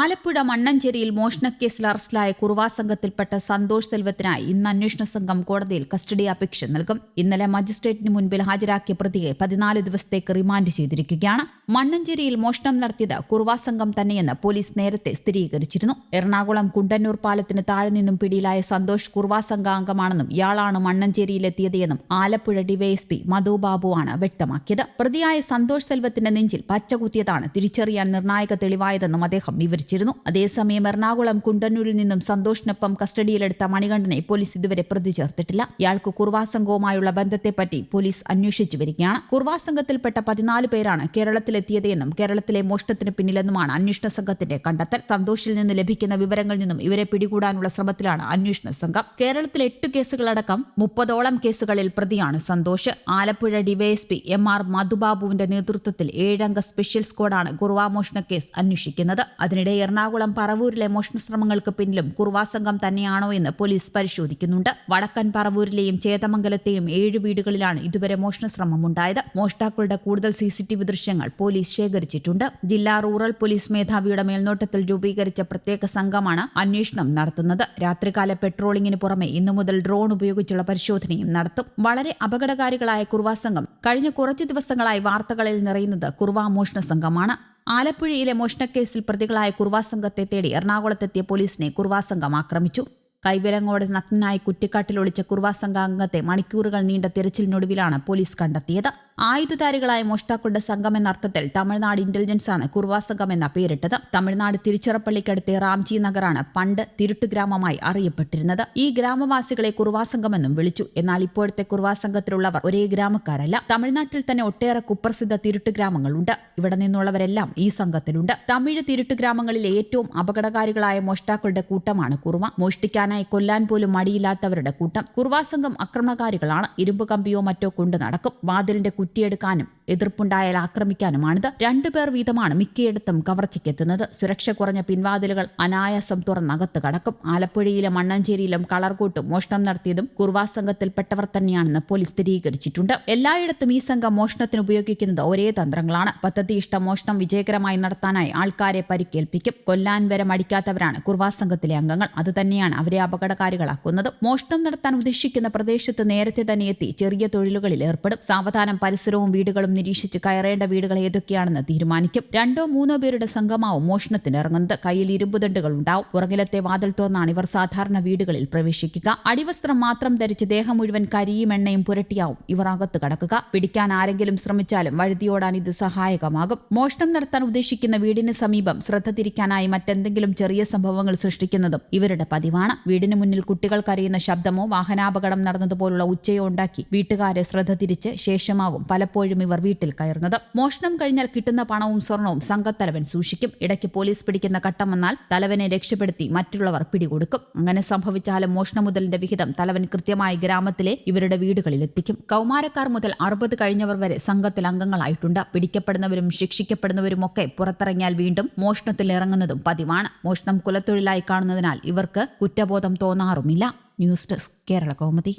ആലപ്പുഴ മണ്ണഞ്ചേരിയിൽ മോഷണക്കേസിൽ അറസ്റ്റിലായ കുറുവാ സംഘത്തിൽപ്പെട്ട സന്തോഷ് സെൽവത്തിനായി ഇന്ന് അന്വേഷണ സംഘം കോടതിയിൽ കസ്റ്റഡി അപേക്ഷ നൽകും. ഇന്നലെ മജിസ്ട്രേറ്റിന് മുൻപിൽ ഹാജരാക്കിയ പ്രതിയെ 14 ദിവസത്തേക്ക് റിമാൻഡ് ചെയ്തിരിക്കുകയാണ്. മണ്ണഞ്ചേരിയിൽ മോഷണം നടത്തിയത് കുറുവാ സംഘം തന്നെയെന്ന് പോലീസ് നേരത്തെ സ്ഥിരീകരിച്ചിരുന്നു. എറണാകുളം കുണ്ടന്നൂർ പാലത്തിന് താഴെ നിന്നും പിടിയിലായ സന്തോഷ് കുറുവാ സംഘാംഗമാണെന്നും ഇയാളാണ് മണ്ണഞ്ചേരിയിലെത്തിയതെന്നും ആലപ്പുഴ ഡിവൈഎസ്പി മധു ബാബുവാണ് വ്യക്തമാക്കിയത്. പ്രതിയായ സന്തോഷ് സെൽവത്തിന്റെ നെഞ്ചിൽ പച്ചകുത്തിയതാണ് തിരിച്ചറിയാൻ നിർണായക തെളിവായതെന്നും അദ്ദേഹം വിവരിച്ചിരുന്നു. അതേസമയം എറണാകുളം കുണ്ടന്നൂരിൽ നിന്നും സന്തോഷിനൊപ്പം കസ്റ്റഡിയിലെടുത്ത മണികണ്ഠനെ പോലീസ് ഇതുവരെ പ്രതി ചേർത്തിട്ടില്ല. ഇയാൾക്ക് കുറുവാ സംഘവുമായുള്ള ബന്ധത്തെപ്പറ്റി പോലീസ് അന്വേഷിച്ചു വരികയാണ്. കുറുവാ സംഘത്തിൽപ്പെട്ട 14 പേരാണ് കേരളത്തിലെത്തിയതെന്നും കേരളത്തിലെ മോഷണത്തിന് പിന്നിലെന്നുമാണ് അന്വേഷണ സംഘത്തിന്റെ കണ്ടെത്തൽ. സന്തോഷിൽ നിന്ന് ലഭിക്കുന്ന വിവരങ്ങളിൽ നിന്നും ഇവരെ പിടികൂടാനുള്ള ശ്രമത്തിലാണ് അന്വേഷണ സംഘം. കേരളത്തിൽ 8 കേസുകളടക്കം 30ഓളം കേസുകളിൽ പ്രതിയാണ് സന്തോഷ്. ആലപ്പുഴ ഡിവൈഎസ്പി MR മധുബാബുവിന്റെ നേതൃത്വത്തിൽ 7-അംഗ സ്പെഷ്യൽ സ്ക്വാഡാണ് കുറുവാ മോഷണ കേസ് അന്വേഷിക്കുന്നത്. അതിനിടെ എറണാകുളം പറവൂരിലെ മോഷണശ്രമങ്ങൾക്ക് പിന്നിലും കുറുവാ സംഘം തന്നെയാണോ എന്ന് പോലീസ് പരിശോധിക്കുന്നുണ്ട്. വടക്കൻ പറവൂരിലെയും ചേതമംഗലത്തെയും 7 വീടുകളിലാണ് ഇതുവരെ മോഷണശ്രമമുണ്ടായത്. മോഷ്ടാക്കളുടെ കൂടുതൽ CCTV ദൃശ്യങ്ങൾ പോലീസ് ശേഖരിച്ചിട്ടുണ്ട്. ജില്ലാ റൂറൽ പോലീസ് മേധാവിയുടെ മേൽനോട്ടത്തിൽ രൂപീകരിച്ച പ്രത്യേക സംഘമാണ് അന്വേഷണം നടത്തുന്നത്. രാത്രികാല പെട്രോളിംഗിന് പുറമെ ഇന്നു മുതൽ ഡ്രോൺ ഉപയോഗിച്ചുള്ള പരിശോധനയും നടത്തും. വളരെ അപകടകാരികളായ കുറുവാ സംഘം കഴിഞ്ഞ കുറച്ചു ദിവസങ്ങളായി വാർത്തകളിൽ നിറയുന്നത് കുറുവാ മോഷണ സംഘമാണ്. ആലപ്പുഴയിലെ മോഷണക്കേസിൽ പ്രതികളായ കുറുവാ സംഘത്തെ തേടി എറണാകുളത്തെത്തിയ പോലീസിനെ കുറുവാ സംഘം ആക്രമിച്ചു. കൈവിലങ്ങോടെ നഗ്നനായി കുറ്റിക്കാട്ടിൽ ഒളിച്ച കുറുവാ സംഘാംഗത്തെ മണിക്കൂറുകൾ നീണ്ട തിരച്ചിലിനൊടുവിലാണ് പോലീസ് കണ്ടെത്തിയത്. ആയുധധാരികളായ മോഷ്ടാക്കളുടെ സംഘമെന്ന അർത്ഥത്തിൽ തമിഴ്നാട് ഇന്റലിജൻസ് ആണ് കുറുവാ സംഘം എന്ന പേരിട്ടത്. തമിഴ്നാട് തിരുച്ചിറപ്പള്ളിക്കടുത്തെ റാംജി നഗറാണ് പണ്ട് തിരുട്ടുഗ്രാമമായി അറിയപ്പെട്ടിരുന്നത്. ഈ ഗ്രാമവാസികളെ കുറുവാ സംഘമെന്നും വിളിച്ചു. എന്നാൽ ഇപ്പോഴത്തെ കുറുവാ സംഘത്തിലുള്ളവർ ഒരേ ഗ്രാമക്കാരല്ല. തമിഴ്നാട്ടിൽ തന്നെ ഒട്ടേറെ കുപ്രസിദ്ധ തിരുട്ടുഗ്രാമങ്ങളുണ്ട്. ഇവിടെ നിന്നുള്ളവരെല്ലാം ഈ സംഘത്തിലുണ്ട്. തമിഴ് തിരുട്ടുഗ്രാമങ്ങളിലെ ഏറ്റവും അപകടകാരികളായ മോഷ്ടാക്കളുടെ കൂട്ടമാണ് കുറുവ. മോഷ്ടിക്കാനായി കൊല്ലാൻ പോലും മടിയില്ലാത്തവരുടെ കൂട്ടം. കുറുവാ സംഘം ആക്രമണകാരികളാണ്. ഇരുമ്പ് കമ്പിയോ മറ്റോ കൊണ്ട് നടക്കും. വാതിലിന്റെ കുറ്റിയെടുക്കാനും എതിർപ്പുണ്ടായാൽ ആക്രമിക്കാനുമാണിത്. 2 പേർ വീതമാണ് മിക്കയിടത്തും കവർച്ചയ്ക്കെത്തുന്നത്. സുരക്ഷ കുറഞ്ഞ പിൻവാതിലുകൾ അനായാസം തുറന്നകത്ത് കടക്കും. ആലപ്പുഴയിലും മണ്ണഞ്ചേരിയിലും കളർകൂട്ടും മോഷണം നടത്തിയതും കുറുവാ സംഘത്തിൽപ്പെട്ടവർ തന്നെയാണെന്ന് പോലീസ് സ്ഥിരീകരിച്ചിട്ടുണ്ട്. എല്ലായിടത്തും ഈ സംഘം മോഷണത്തിന് ഉപയോഗിക്കുന്നത് ഒരേ തന്ത്രങ്ങളാണ്. പദ്ധതിയിഷ്ട മോഷണം വിജയകരമായി നടത്താനായി ആൾക്കാരെ പരിക്കേൽപ്പിക്കും. കൊല്ലാൻ വരെ മടിക്കാത്തവരാണ് കുറുവാ സംഘത്തിലെ അംഗങ്ങൾ. അതുതന്നെയാണ് അവരെ അപകടകാരികളാക്കുന്നത്. മോഷണം നടത്താൻ ഉദ്ദേശിക്കുന്ന പ്രദേശത്ത് നേരത്തെ തന്നെ എത്തി ചെറിയ തൊഴിലുകളിൽ ഏർപ്പെടും. സാവധാനം പരിസരവും വീടുകളും നിരീക്ഷിച്ച് കയറേണ്ട വീടുകൾ ഏതൊക്കെയാണെന്ന് തീരുമാനിക്കും. 2-3 പേരുടെ സംഘമാവും മോഷണത്തിന് ഇറങ്ങുന്നത്. കയ്യിൽ ഇരുമ്പുദണ്ടുകൾ ഉണ്ടാവും. പുറകിലത്തെ വാതിൽ തുറന്നാണ് ഇവർ സാധാരണ വീടുകളിൽ പ്രവേശിക്കുക. അടിവസ്ത്രം മാത്രം ധരിച്ച് ദേഹം മുഴുവൻ കരിയും എണ്ണയും പുരട്ടിയാവും ഇവർ അകത്ത് കടക്കുക. പിടിക്കാൻ ആരെങ്കിലും ശ്രമിച്ചാലും വഴുതിയോടാൻ ഇത് സഹായകമാകും. മോഷണം നടത്താൻ ഉദ്ദേശിക്കുന്ന വീടിന് സമീപം ശ്രദ്ധ തിരിക്കാനായി മറ്റെന്തെങ്കിലും ചെറിയ സംഭവങ്ങൾ സൃഷ്ടിക്കുന്നതും ഇവരുടെ പതിവാണ്. വീടിന് മുന്നിൽ കുട്ടികൾ കരയുന്ന ശബ്ദമോ വാഹനാപകടം നടന്നതുപോലുള്ള ഉച്ചയോ ഉണ്ടാക്കി വീട്ടുകാരെ ശ്രദ്ധ തിരിച്ച് ശേഷമാകും പലപ്പോഴും ഇവർ വീട്ടിൽ കയറുന്നത്. മോഷണം കഴിഞ്ഞാൽ കിട്ടുന്ന പണവും സ്വർണവും സംഘത്തലവൻ സൂക്ഷിക്കും. ഇടയ്ക്ക് പോലീസ് പിടിക്കുന്ന ഘട്ടം വന്നാൽ തലവനെ രക്ഷപ്പെടുത്തി മറ്റുള്ളവർ പിടികൊടുക്കും. അങ്ങനെ സംഭവിച്ചാലും മോഷണ മുതലിന്റെ വിഹിതം തലവൻ കൃത്യമായി ഗ്രാമത്തിലെ ഇവരുടെ വീടുകളിലെത്തിക്കും. കൗമാരക്കാർ മുതൽ 60 കഴിഞ്ഞവർ വരെ സംഘത്തിൽ അംഗങ്ങളായിട്ടുണ്ട്. പിടിക്കപ്പെടുന്നവരും ശിക്ഷിക്കപ്പെടുന്നവരുമൊക്കെ പുറത്തിറങ്ങിയാൽ വീണ്ടും മോഷണത്തിൽ ഇറങ്ങുന്നതും പതിവാണ്. മോഷണം കുലത്തൊഴിലായി കാണുന്നതിനാൽ ഇവർക്ക് കുറ്റബോധം തോന്നാറുമില്ല. News desk Kerala Kaumudi.